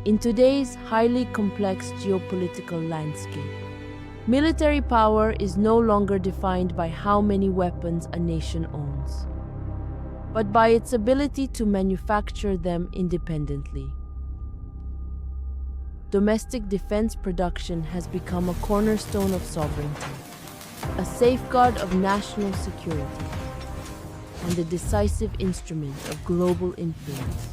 In today's highly complex geopolitical landscape, military power is no longer defined by how many weapons a nation owns, but by its ability to manufacture them independently. Domestic defense production has become a cornerstone of sovereignty, a safeguard of national security, and a decisive instrument of global influence.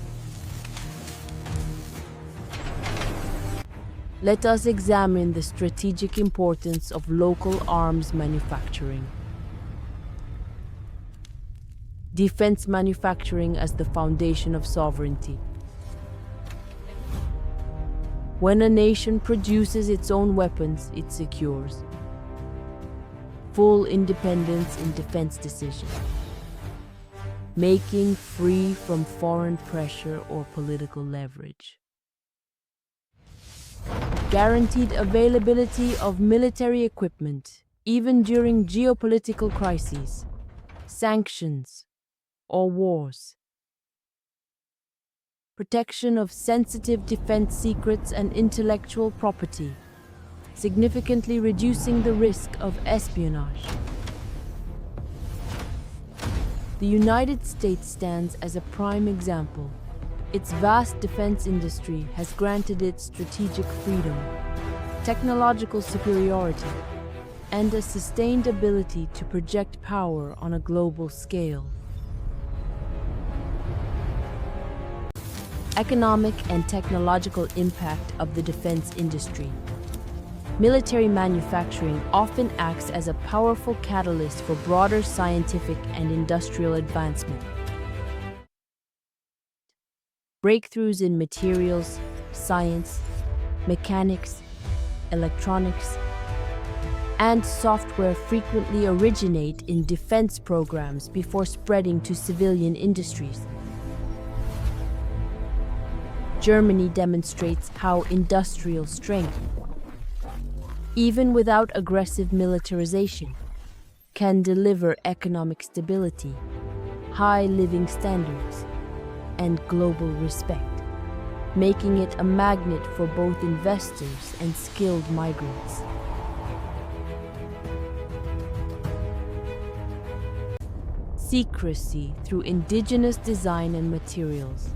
Let us examine the strategic importance of local arms manufacturing. Defense manufacturing as the foundation of sovereignty. When a nation produces its own weapons, it secures full independence in defense decisions, making free from foreign pressure or political leverage. Guaranteed availability of military equipment, even during geopolitical crises, sanctions, or wars. Protection of sensitive defense secrets and intellectual property, significantly reducing the risk of espionage. The United States stands as a prime example. Its vast defense industry has granted it strategic freedom, technological superiority, and a sustained ability to project power on a global scale. Economic and technological impact of the defense industry. Military manufacturing often acts as a powerful catalyst for broader scientific and industrial advancement. Breakthroughs in materials, science, mechanics, electronics, and software frequently originate in defense programs before spreading to civilian industries. Germany demonstrates how industrial strength, even without aggressive militarization, can deliver economic stability, high living standards, and global respect, making it a magnet for both investors and skilled migrants. Secrecy through indigenous design and materials.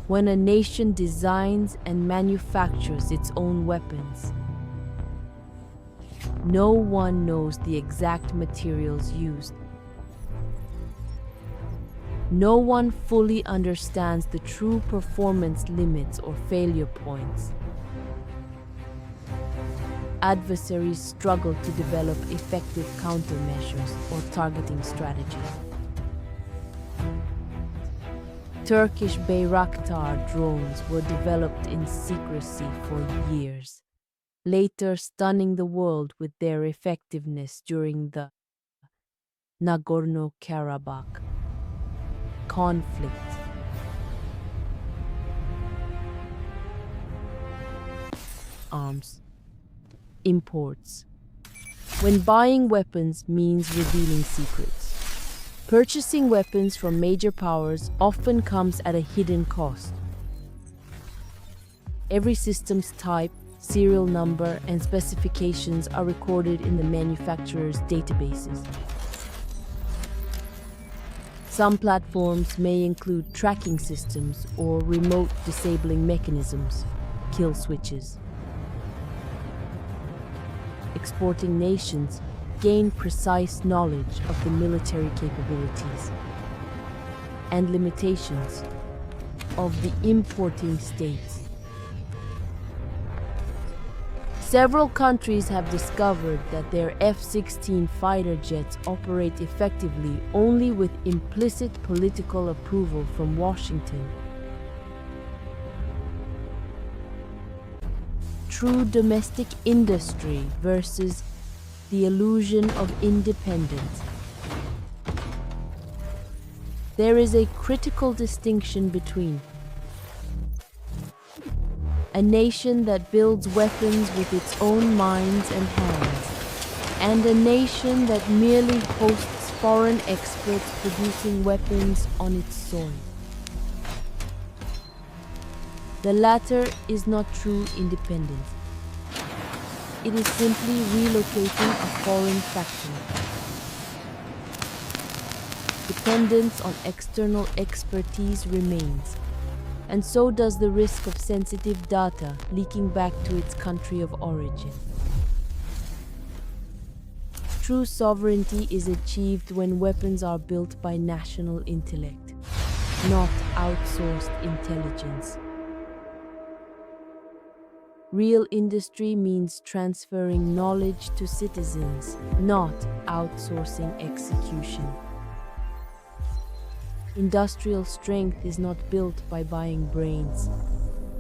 When a nation designs and manufactures its own weapons, no one knows the exact materials used. No one fully understands the true performance limits or failure points. Adversaries struggle to develop effective countermeasures or targeting strategies. Turkish Bayraktar drones were developed in secrecy for years, later stunning the world with their effectiveness during the Nagorno-Karabakh conflict. Arms. Imports. When buying weapons means revealing secrets. Purchasing weapons from major powers often comes at a hidden cost. Every system's type, serial number, and specifications are recorded in the manufacturer's databases. Some platforms may include tracking systems or remote disabling mechanisms, kill switches. Exporting nations gain precise knowledge of the military capabilities and limitations of the importing states. Several countries have discovered that their F-16 fighter jets operate effectively only with implicit political approval from Washington. True domestic industry versus the illusion of independence. There is a critical distinction between a nation that builds weapons with its own minds and hands, and a nation that merely hosts foreign experts producing weapons on its soil. The latter is not true independence. It is simply relocating a foreign factory. Dependence on external expertise remains, and so does the risk of sensitive data leaking back to its country of origin. True sovereignty is achieved when weapons are built by national intellect, not outsourced intelligence. Real industry means transferring knowledge to citizens, not outsourcing execution. Industrial strength is not built by buying brains,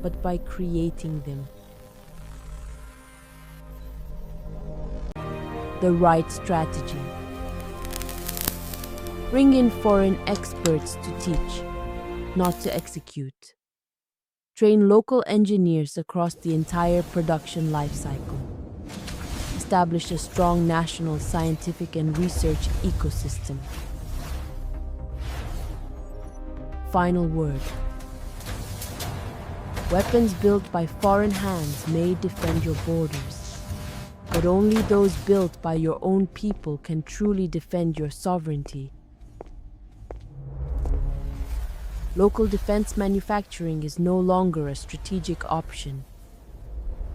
but by creating them. The right strategy. Bring in foreign experts to teach, not to execute. Train local engineers across the entire production lifecycle. Establish a strong national scientific and research ecosystem. Final word. Weapons built by foreign hands may defend your borders, but only those built by your own people can truly defend your sovereignty. Local defense manufacturing is no longer a strategic option.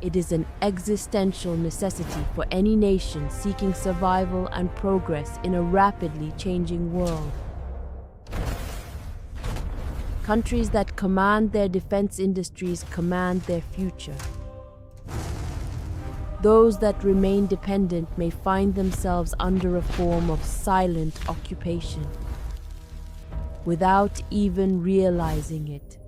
It is an existential necessity for any nation seeking survival and progress in a rapidly changing world. Countries that command their defense industries command their future. Those that remain dependent may find themselves under a form of silent occupation, without even realizing it.